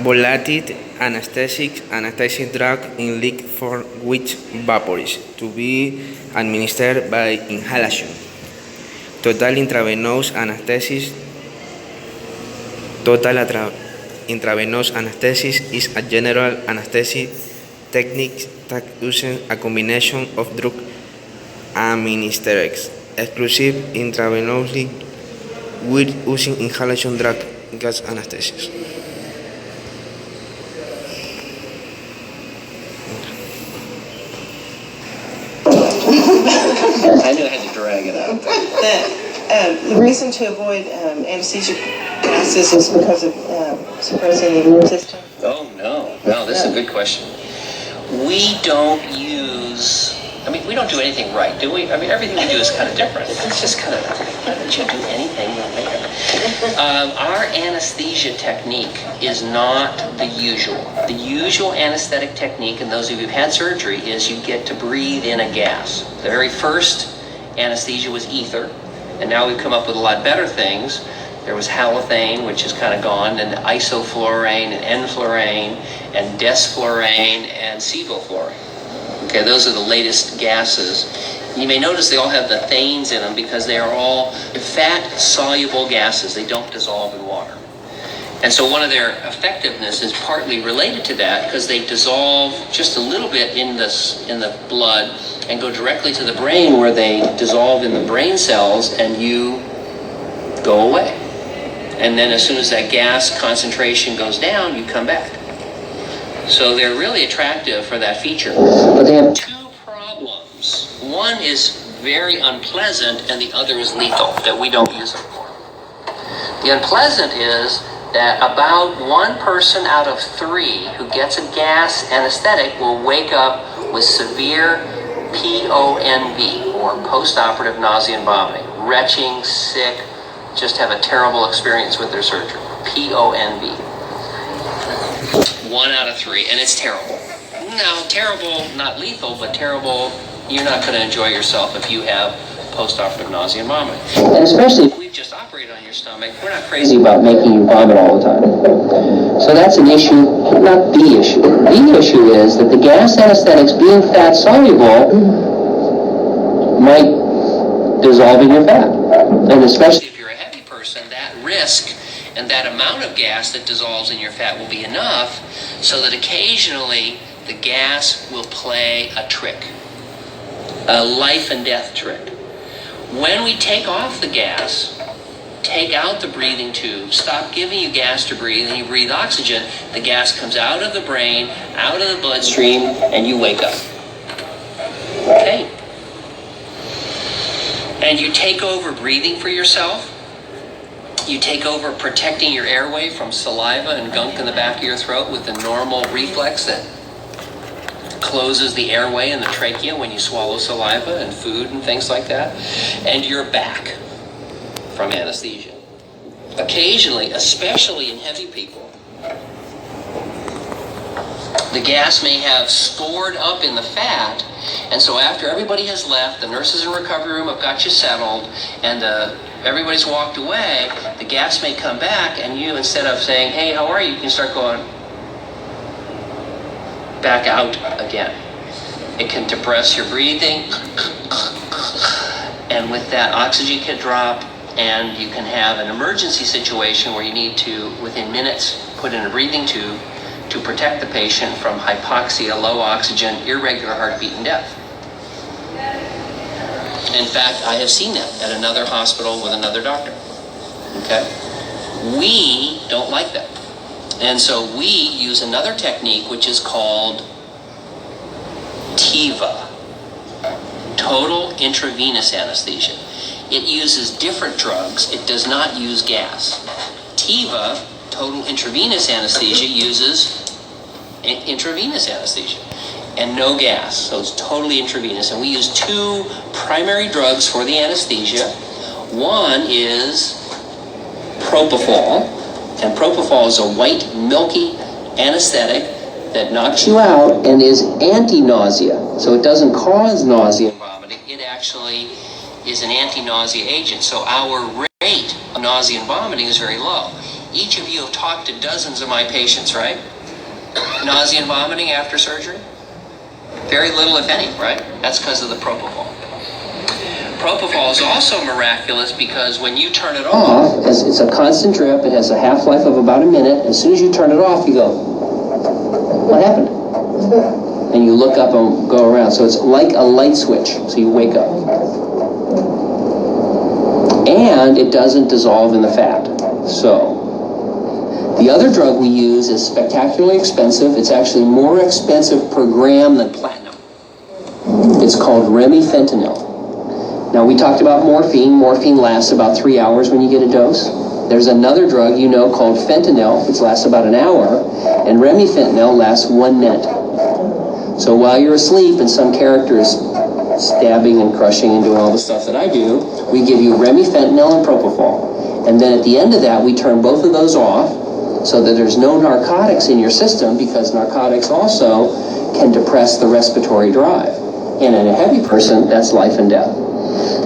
Volatile anesthetic drug in liquid form which vaporizes to be administered by inhalation. Total intravenous anesthesis. Intravenous anesthesis is a general anesthetic technique that uses a combination of drug and anesthetics, exclusive intravenously with using inhalation drug gas anesthesis. I knew I had to drag it out. The reason to avoid anesthesia gases is because of suppressing the immune system? Oh, no, this is a good question. We don't we don't do anything right, do we? I mean, everything we do is kind of different. It's just kind of, why don't you do anything there? Our anesthesia technique is not the usual. The usual anesthetic technique, and those of you who've had surgery, is you get to breathe in a gas. The very first anesthesia was ether, and now we've come up with a lot better things. There was halothane, which is kind of gone, and isoflurane, and enflurane, and desflurane, and sevoflurane. Okay, those are the latest gases. You may notice they all have the thanes in them because they are all fat-soluble gases. They don't dissolve in water. And so one of their effectiveness is partly related to that because they dissolve just a little bit in the blood and go directly to the brain where they dissolve in the brain cells and you go away. And then as soon as that gas concentration goes down, you come back. So they're really attractive for that feature. But they have two problems. One is very unpleasant and the other is lethal that we don't use them for. The unpleasant is that about 1 person out of 3 who gets a gas anesthetic will wake up with severe PONV, or post-operative nausea and vomiting. Retching, sick, just have a terrible experience with their surgery. PONV. 1 out of 3, and it's terrible. Now, terrible, not lethal, but terrible, you're not going to enjoy yourself if you have post-operative nausea and vomiting. And especially if we've just operated on your stomach, we're not crazy about making you vomit all the time. So that's an issue, not the issue. The issue is that the gas anesthetics, being fat-soluble, might dissolve in your fat. And especially if you're a heavy person, that risk and that amount of gas that dissolves in your fat will be enough so that occasionally the gas will play a trick, a life and death trick. When we take off the gas, take out the breathing tube, stop giving you gas to breathe, and you breathe oxygen, the gas comes out of the brain, out of the bloodstream, and you wake up. Okay? And you take over breathing for yourself. You take over protecting your airway from saliva and gunk in the back of your throat with the normal reflex that closes the airway and the trachea when you swallow saliva and food and things like that. And you're back from anesthesia. Occasionally, especially in heavy people, the gas may have stored up in the fat, and so after everybody has left, the nurses in the recovery room have got you settled, and everybody's walked away, the gas may come back, and you, instead of saying, hey, how are you, you can start going back out again. It can depress your breathing, and with that, oxygen can drop, and you can have an emergency situation where you need to, within minutes, put in a breathing tube to protect the patient from hypoxia, low oxygen, irregular heartbeat, and death. In fact, I have seen that at another hospital with another doctor. Okay? We don't like that. And so we use another technique which is called TIVA, total intravenous anesthesia. It uses different drugs. It does not use gas. TIVA, total intravenous anesthesia, uses intravenous anesthesia and no gas, so it's totally intravenous. And we use 2 primary drugs for the anesthesia. One is propofol, and propofol is a white, milky anesthetic that knocks you out and is anti-nausea. So it doesn't cause nausea and vomiting. It actually is an anti-nausea agent. So our rate of nausea and vomiting is very low. Each of you have talked to dozens of my patients, right? Nausea and vomiting after surgery? Very little, if any, right? That's because of the propofol. Propofol is also miraculous because when you turn it off, it's a constant drip, it has a half-life of about a minute. As soon as you turn it off, you go, what happened? And you look up and go around. So it's like a light switch, so you wake up. And it doesn't dissolve in the fat. So the other drug we use is spectacularly expensive. It's actually more expensive per gram than platinum. It's called remifentanil. Now, we talked about morphine. Morphine lasts about 3 hours when you get a dose. There's another drug you know called fentanyl, which lasts about an hour, and remifentanil lasts 1 minute. So while you're asleep and some character is stabbing and crushing and doing all the stuff that I do, we give you remifentanil and propofol. And then at the end of that, we turn both of those off so that there's no narcotics in your system, because narcotics also can depress the respiratory drive. And in a heavy person, that's life and death.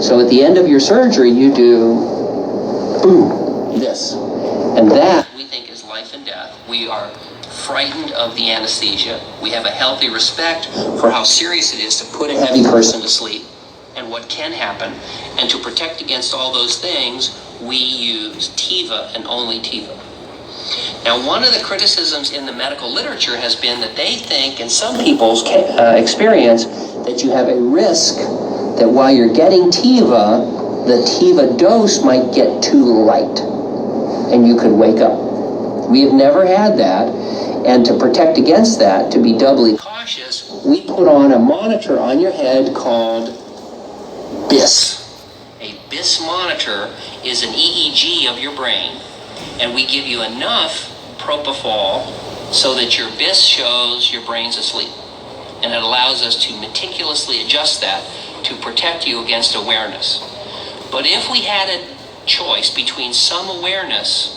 So at the end of your surgery, you do, boom, this. And that, we think, is life and death. We are frightened of the anesthesia. We have a healthy respect for how serious it is to put a heavy person to sleep and what can happen. And to protect against all those things, we use Tiva and only Tiva. Now, one of the criticisms in the medical literature has been that they think, in some people's experience, that you have a risk that while you're getting Tiva, the Tiva dose might get too light and you could wake up. We have never had that, and to protect against that, to be doubly cautious, we put on a monitor on your head called BIS. A BIS monitor is an EEG of your brain, and we give you enough propofol so that your BIS shows your brain's asleep, and it allows us to meticulously adjust that to protect you against awareness. But if we had a choice between some awareness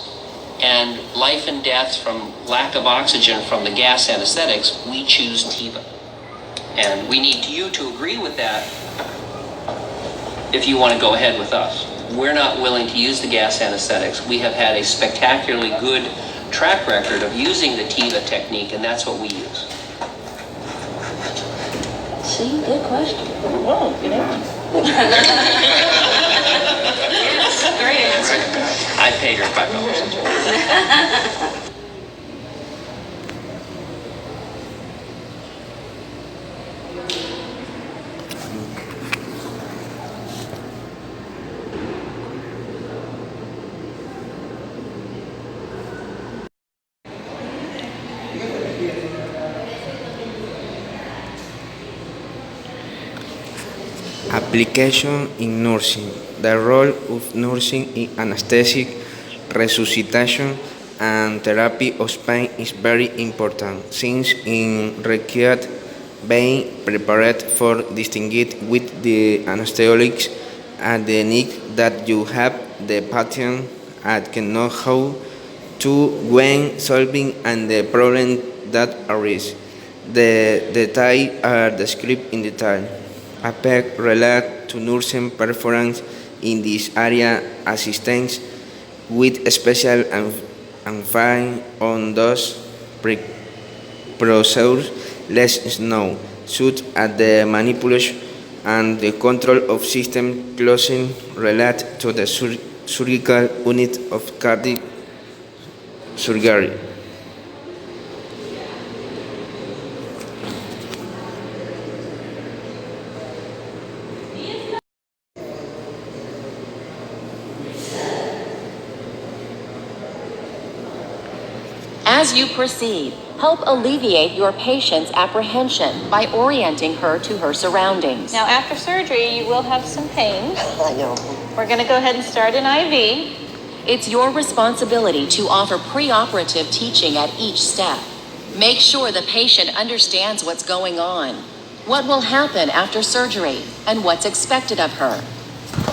and life and death from lack of oxygen from the gas anesthetics, we choose Tiva. And we need you to agree with that if you want to go ahead with us. We're not willing to use the gas anesthetics. We have had a spectacularly good track record of using the Tiva technique, and that's what we use. See, good question. Whoa, good answer. Yes, great answer. I paid her $5. Application in nursing. The role of nursing in anesthetic, resuscitation, and therapy of pain is very important, since it requires being prepared for distinguishing with the anesthetics and the need that you have the patient and can know how to when solving and the problem that arise. The details are described in detail. APEC relate to nursing performance in this area, assistance with special emphasis on those procedures less known, such as the manipulation and the control of system closing relate to the surgical unit of cardiac surgery. As you proceed, help alleviate your patient's apprehension by orienting her to her surroundings. Now, after surgery, you will have some pain. I know. We're going to go ahead and start an IV. It's your responsibility to offer preoperative teaching at each step. Make sure the patient understands what's going on, what will happen after surgery, and what's expected of her.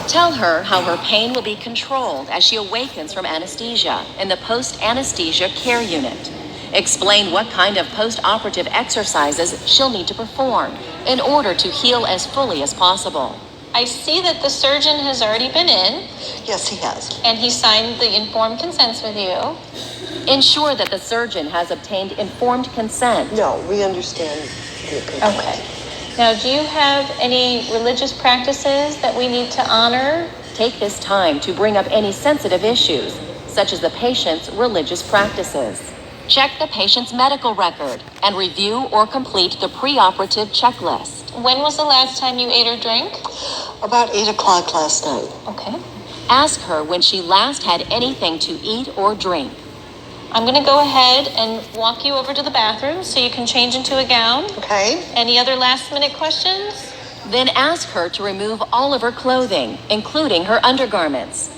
Tell her how her pain will be controlled as she awakens from anesthesia in the post-anesthesia care unit. Explain what kind of post-operative exercises she'll need to perform in order to heal as fully as possible. I see that the surgeon has already been in, Yes, he has. and he signed the informed consents with you. Ensure that the surgeon has obtained informed consent. No, we understand the complaint. Okay. Now, do you have any religious practices that we need to honor? Take this time to bring up any sensitive issues, such as the patient's religious practices. Check the patient's medical record and review or complete the preoperative checklist. When was the last time you ate or drank? About 8 o'clock last night. Okay. Ask her when she last had anything to eat or drink. I'm going to go ahead and walk you over to the bathroom so you can change into a gown. Okay? Any other last minute questions? Then ask her to remove all of her clothing, including her undergarments.